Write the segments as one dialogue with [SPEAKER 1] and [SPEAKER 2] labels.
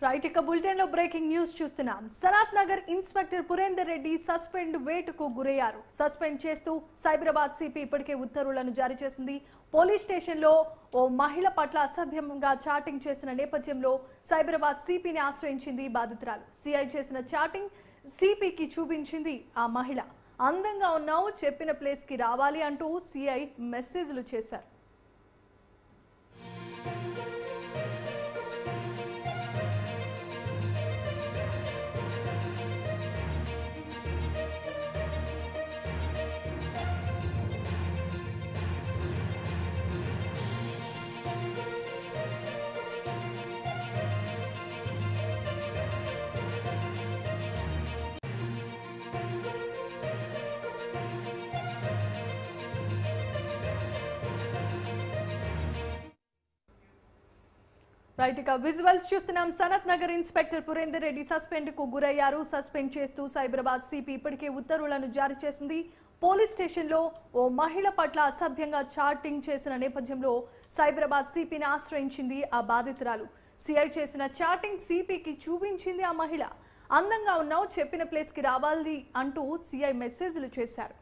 [SPEAKER 1] Right ఇక bulletin లో breaking news చూస్తున్నాం. సనత్ నగర్ ఇన్స్పెక్టర్ పురేందర్ రెడ్డి సస్పెండ్ వేటుకు గురయ్యారు. సస్పెండ్ చేస్తూ సైబరాబాద్ సిపి ఇప్పటికే ఉత్తర్వులను జారీ చేసింది. పోలీస్ స్టేషన్ లో ఓ మహిళ పట్ల అసభ్యంగా చాటింగ్ చేసిన నేపథ్యంలో సైబరాబాద్ సిపిని ఆశ్రయించింది బాధితురాలు. సిఐ చేసిన చాటింగ్ సిపికి చూపించింది ఆ మహిళ. అందంగా ఉన్నావు, చెప్పిన ప్లేస్ కి రావాలి అంటూ సిఐ మెసేజ్లు చేశారు. రైట్ ఇక విజువల్స్ చూస్తున్నాం. సనత్ నగర్ ఇన్స్పెక్టర్ పురేందర్ రెడ్డి సస్పెండ్ కు గురయ్యారు. సస్పెండ్ చేస్తూ సైబరాబాద్ సిపి ఇప్పటికే ఉత్తర్వులను జారీ చేసింది. పోలీస్ స్టేషన్ లో ఓ మహిళ పట్ల అసభ్యంగా చాటింగ్ చేసిన నేపథ్యంలో సైబరాబాద్ సిపిని ఆశ్రయించింది ఆ బాధితురాలు. సిఐ చేసిన చాటింగ్ సిపికి చూపించింది ఆ మహిళ. అందంగా ఉన్నావు, చెప్పిన ప్లేస్ కి రావాలి అంటూ సిఐ మెసేజ్లు చేశారు.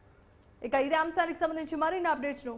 [SPEAKER 1] ఇక ఇదే అంశానికి సంబంధించి మరిన్ని అప్డేట్స్ ను